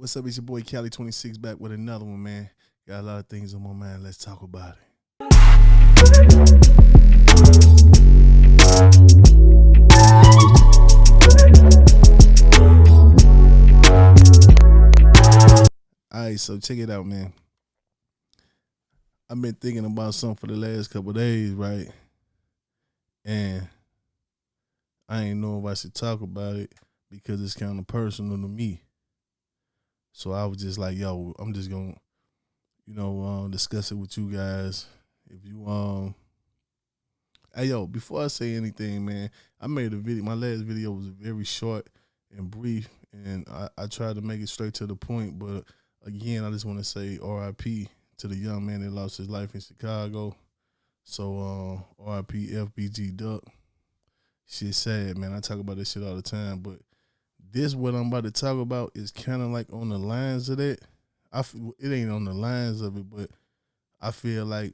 What's up? It's your boy Cali 26 back with another one, man. Got a lot of things on my mind. Let's talk about it. Alright, so check it out, man. I've been thinking about something for the last couple of days, right? And I ain't know if I should talk about it because it's kind of personal to me. So I was just like, yo, I'm just gonna, discuss it with you guys. If you Hey yo, before I say anything, man, I made a video. My last video was very short and brief, and I tried to make it straight to the point. But again, I just want to say R.I.P. to the young man that lost his life in Chicago. So R.I.P. FBG Duck. Shit sad, man. I talk about this shit all the time, but this what I'm about to talk about is kind of like on the lines of that. It ain't on the lines of it, but I feel like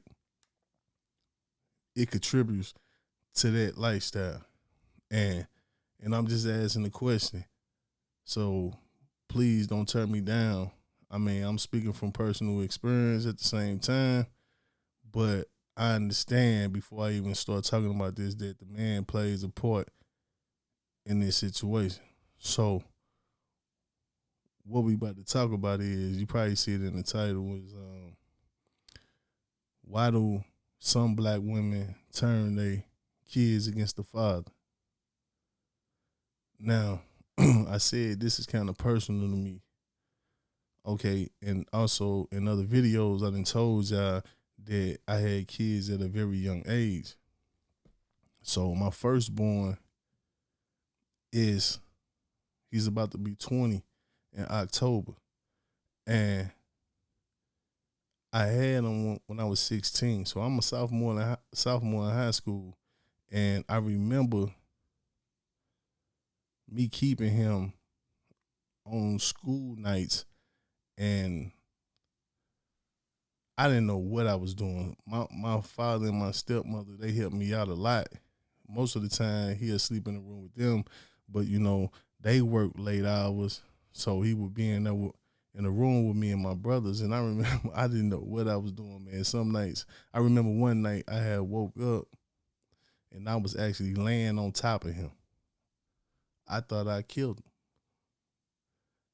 it contributes to that lifestyle. And I'm just asking the question. So please don't turn me down. I mean, I'm speaking from personal experience at the same time, but I understand before I even start talking about this that the man plays a part in this situation. So what we about to talk about is, you probably see it in the title, is why do some black women turn their kids against the father? Now, I said this is kind of personal to me. Okay, and also in other videos, I done told y'all that I had kids at a very young age. So my firstborn he's about to be 20 in October. And I had him when I was 16. So I'm a sophomore in high school. And I remember me keeping him on school nights, and I didn't know what I was doing. My father and my stepmother, they helped me out a lot. Most of the time, he'll sleep in the room with them, but they work late hours, so he would be in the room with me and my brothers. And I remember I didn't know what I was doing, man. Some nights, I remember one night I had woke up and I was actually laying on top of him. I thought I killed him.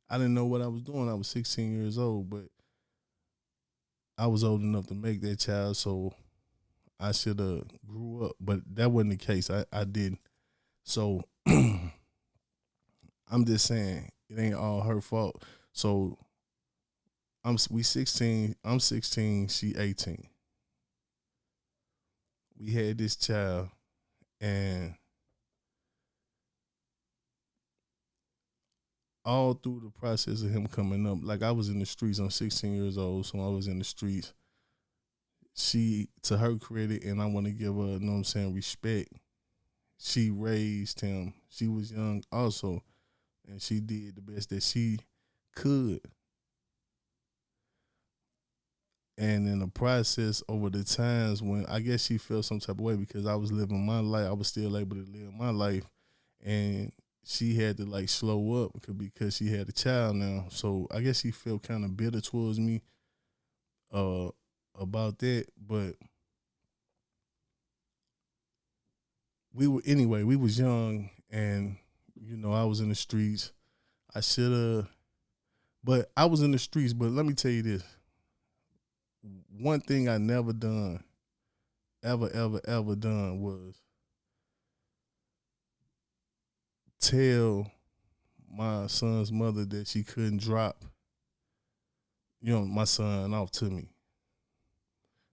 I didn't know what I was doing. I was 16 years old, but I was old enough to make that child, so I should have grew up. But that wasn't the case. I didn't. So I'm just saying it ain't all her fault. So we 16. I'm 16. She 18. We had this child, and all through the process of him coming up, like I was in the streets. I'm 16 years old, so I was in the streets. She, to her credit, and I want to give her, respect. She raised him. She was young also, and she did the best that she could. And in the process, over the times when I guess she felt some type of way because I was living my life, I was still able to live my life, and she had to like slow up because she had a child now. So I guess she felt kind of bitter towards me uh, about that. But we was young, and I was in the streets. I should have, but I was in the streets. But let me tell you this: one thing I never done, ever done, was tell my son's mother that she couldn't drop, my son off to me.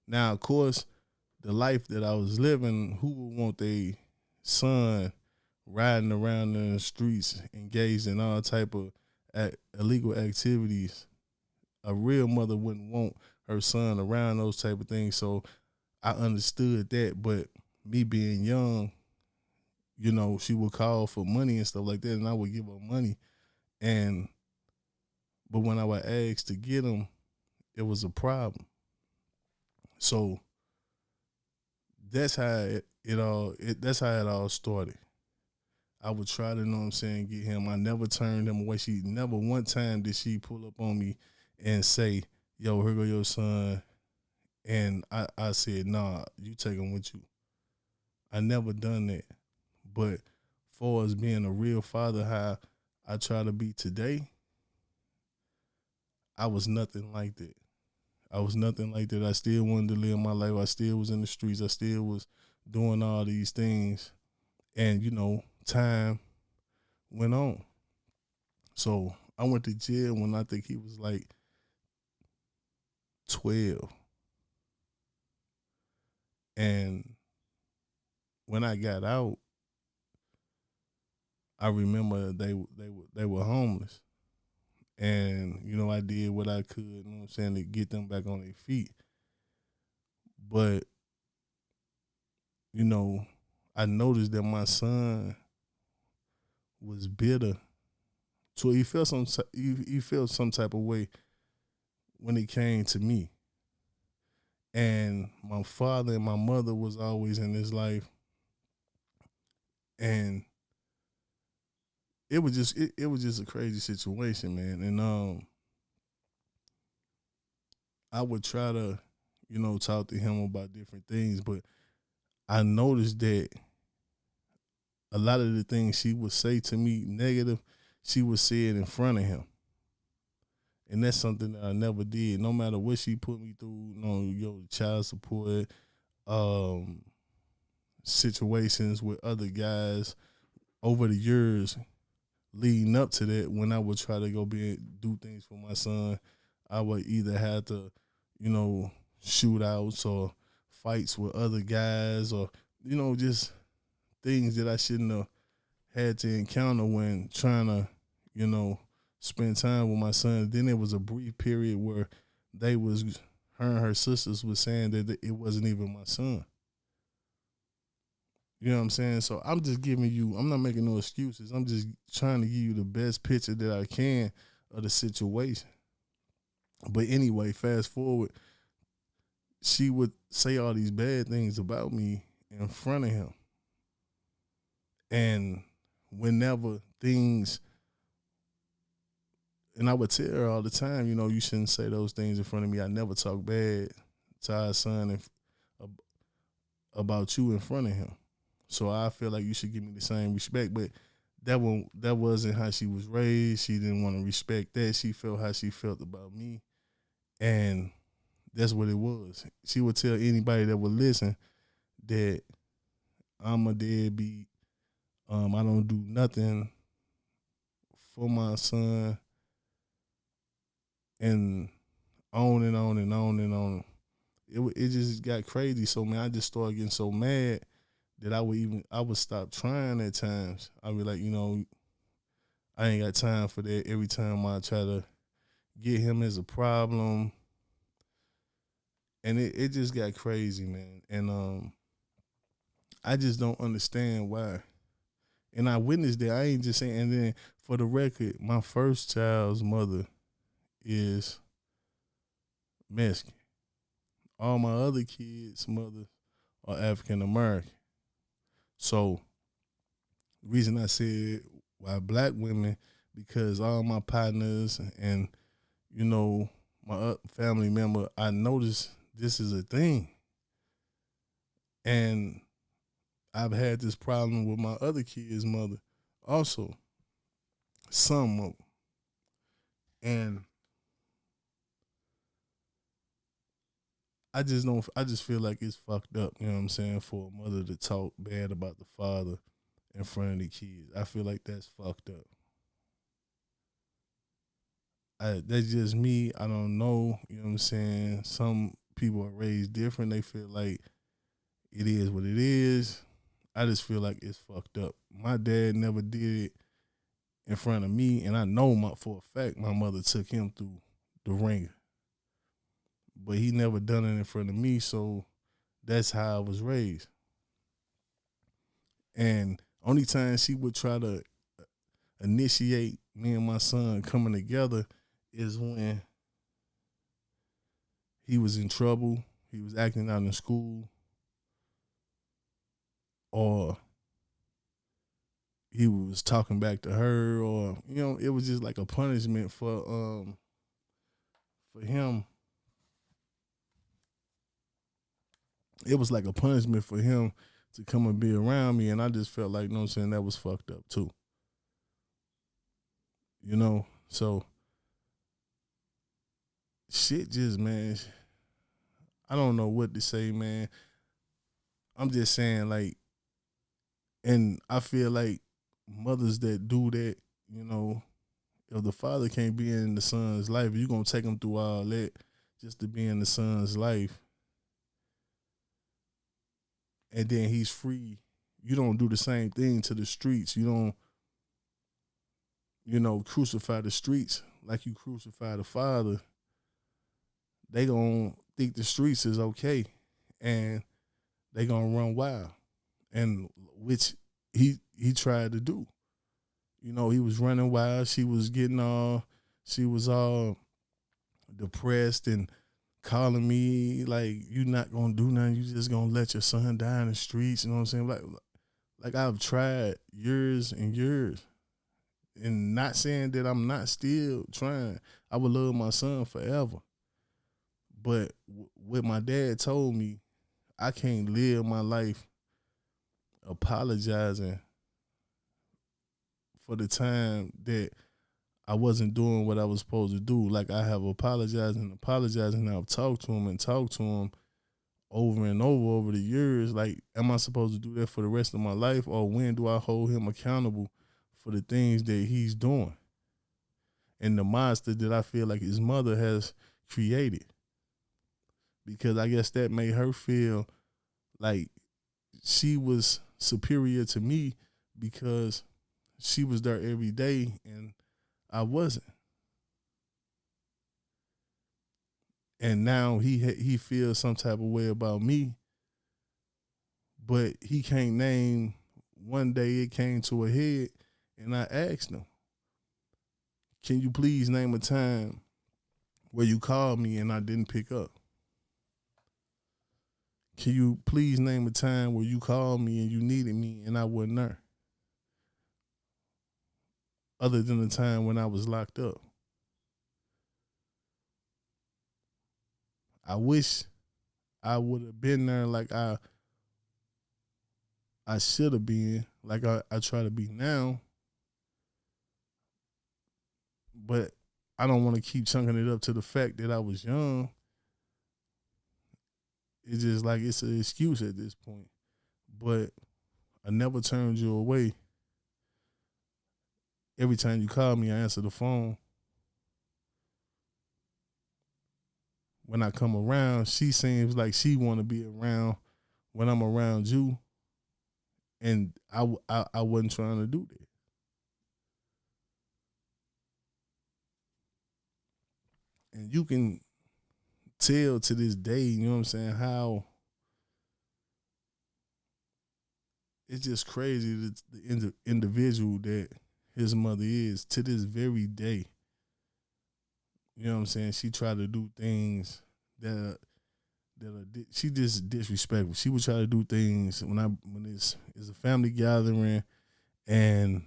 Now, of course, the life that I was living, who would want their son riding around in the streets, engaged in all type of illegal activities? A real mother wouldn't want her son around those type of things. So I understood that, but me being young, she would call for money and stuff like that, and I would give her money. But when I would ask to get them, it was a problem. So that's how that's how it all started. I would try to, you know what I'm saying, get him. I never turned him away. She never one time did she pull up on me and say, yo, here go your son. And I said, nah, you take him with you. I never done that. But far as being a real father, how I try to be today, I was nothing like that. I was nothing like that. I still wanted to live my life. I still was in the streets. I still was doing all these things. And, time went on. So I went to jail when I think he was like 12. And when I got out, I remember they were homeless. And, I did what I could, you know what I'm saying, to get them back on their feet. But, you know, I noticed that my son was bitter. So he felt some type of way when it came to me. And my father and my mother was always in his life. And it was just a crazy situation, man. And I would try to, talk to him about different things, but I noticed that a lot of the things she would say to me negative, she would say it in front of him. And that's something that I never did. No matter what she put me through, child support, um, situations with other guys over the years leading up to that, when I would try to go do things for my son, I would either have to, you know, shootouts or fights with other guys, or just things that I shouldn't have had to encounter when trying to, you know, spend time with my son. Then there was a brief period where her and her sisters was saying that it wasn't even my son. You know what I'm saying? So I'm just giving you, I'm not making no excuses. I'm just trying to give you the best picture that I can of the situation. But anyway, fast forward, she would say all these bad things about me in front of him. And whenever things, and I would tell her all the time, you shouldn't say those things in front of me. I never talk bad to our son about you in front of him. So I feel like you should give me the same respect. But that wasn't how she was raised. She didn't want to respect that. She felt how she felt about me. And that's what it was. She would tell anybody that would listen that I'm a deadbeat. I don't do nothing for my son, and on and on and on and on. It just got crazy. So man, I just started getting so mad that I would stop trying at times. I'd be like, I ain't got time for that. Every time I try to get him as a problem, and it just got crazy, man. And I just don't understand why. And I witnessed that. I ain't just saying. And then for the record, my first child's mother is Mexican. All my other kids' mothers are African American. So the reason I said why black women, because all my partners and my family member, I noticed this is a thing, and I've had this problem with my other kids' mother, also, some of them, and I just don't. I just feel like it's fucked up. You know what I'm saying? For a mother to talk bad about the father in front of the kids, I feel like that's fucked up. That's just me. I don't know. You know what I'm saying? Some people are raised different. They feel like it is what it is. I just feel like it's fucked up. My dad never did it in front of me, and I know for a fact my mother took him through the ringer, but he never done it in front of me. So that's how I was raised. And only time she would try to initiate me and my son coming together is when he was in trouble, he was acting out in school, or he was talking back to her, or it was just like a punishment for him. It was like a punishment for him to come and be around me, and I just felt like, what I'm saying, that was fucked up too. So shit, just man, I don't know what to say, man. I'm just saying, like, and I feel like mothers that do that, you know, if the father can't be in the son's life, you're gonna take him through all that just to be in the son's life, and then he's free. You don't do the same thing to the streets. You don't, crucify the streets like you crucify the father. They gonna think the streets is okay, and they gonna run wild, and which he tried to do. He was running wild. She was all depressed and calling me like, you not gonna do nothing. You just gonna let your son die in the streets. You know what I'm saying? Like I've tried years and years, and not saying that I'm not still trying. I would love my son forever, but what my dad told me, I can't live my life apologizing for the time that I wasn't doing what I was supposed to do. Like, I have apologized and apologized, and I've talked to him and talked to him over and over the years. Like, am I supposed to do that for the rest of my life, or when do I hold him accountable for the things that he's doing and the monster that I feel like his mother has created? Because I guess that made her feel like she was superior to me because she was there every day and I wasn't. And now he feels some type of way about me, but he can't name one day it came to a head, and I asked him, "Can you please name a time where you called me and I didn't pick up? Can you please name a time where you called me and you needed me and I wasn't there? Other than the time when I was locked up." I wish I would have been there like I should have been, like I try to be now, but I don't want to keep chunking it up to the fact that I was young. It's just like it's an excuse at this point. But I never turned you away. Every time you call me, I answer the phone. When I come around, she seems like she want to be around when I'm around you, and I wasn't trying to do that. And you can tell to this day, you know what I'm saying, how it's just crazy that the individual that his mother is to this very day. You know what I'm saying? She tried to do things that she just disrespectful. She would try to do things when it's a family gathering, and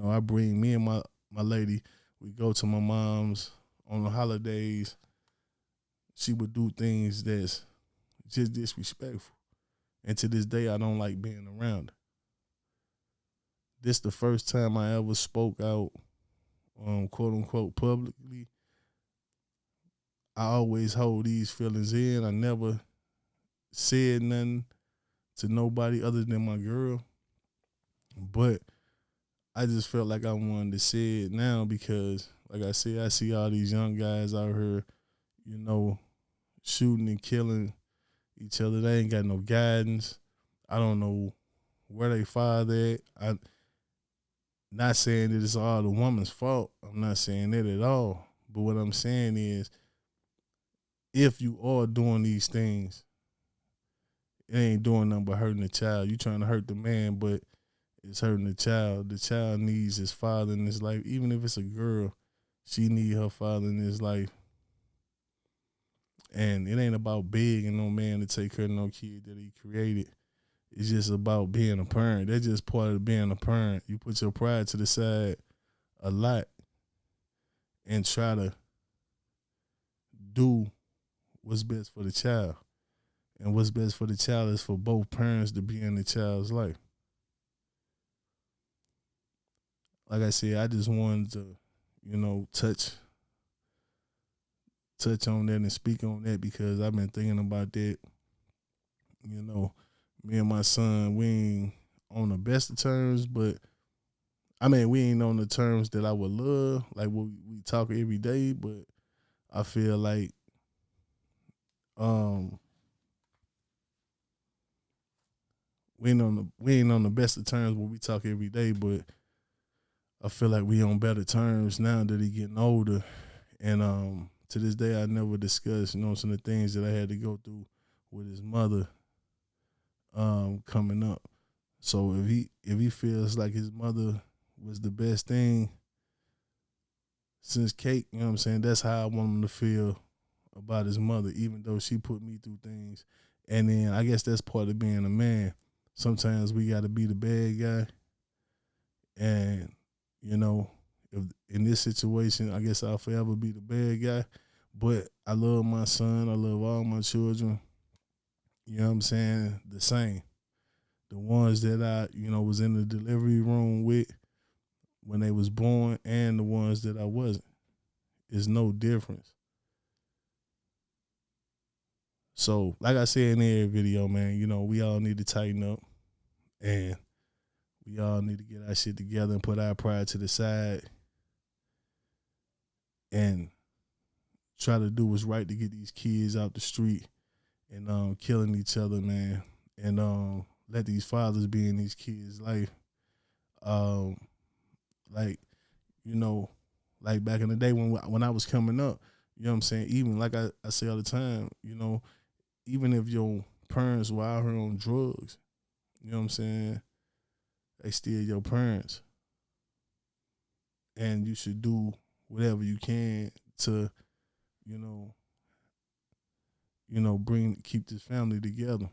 I bring me and my lady. We go to my mom's on the holidays. She would do things that's just disrespectful, and to this day, I don't like being around her. This the first time I ever spoke out, quote unquote, publicly. I always hold these feelings in. I never said nothing to nobody other than my girl, but I just felt like I wanted to say it now because, like I said, I see all these young guys out here, you know, shooting and killing each other. They ain't got no guidance. I don't know where they father at. I'm not saying that it's all the woman's fault. I'm not saying that at all. But what I'm saying is, if you are doing these things, it ain't doing nothing but hurting the child. You trying to hurt the man, but it's hurting the child. The child needs his father in his life. Even if it's a girl, she need her father in his life. And it ain't about begging no man to take care of no kid that he created. It's just about being a parent. That's just part of being a parent. You put your pride to the side a lot and try to do what's best for the child. And what's best for the child is for both parents to be in the child's life. Like I said, I just wanted to, touch on that and speak on that because I've been thinking about that. You know, me and my son, we ain't on the best of terms, but I mean, we ain't on the terms that I would love. Like we talk every day, but I feel like um we ain't on the best of terms when we talk every day, but I feel like we on better terms now that he getting older. And to this day I never discussed, some of the things that I had to go through with his mother coming up. So if he feels like his mother was the best thing since cake, you know what I'm saying? That's how I want him to feel about his mother, even though she put me through things. And then I guess that's part of being a man. Sometimes we gotta be the bad guy. And, if in this situation, I guess I'll forever be the bad guy. But I love my son, I love all my children, you know what I'm saying, the same. The ones that I, was in the delivery room with when they was born and the ones that I wasn't. It's no difference. So, like I said in every video, man, we all need to tighten up and we all need to get our shit together and put our pride to the side and try to do what's right to get these kids out the street and killing each other, man. And let these fathers be in these kids' life. Um, like, you know, like back in the day when I was coming up, you know what I'm saying? Even like I say all the time, even if your parents were out here on drugs, you know what I'm saying? They still your parents. And you should do whatever you can to, you know, keep this family together.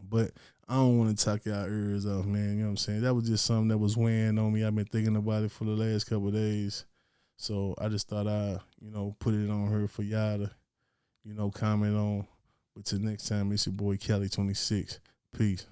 But I don't want to talk y'all ears off, man. You know what I'm saying? That was just something that was weighing on me. I've been thinking about it for the last couple of days. So I just thought I, put it on her for y'all to, comment on. But till next time, it's your boy Kelly 26. Peace.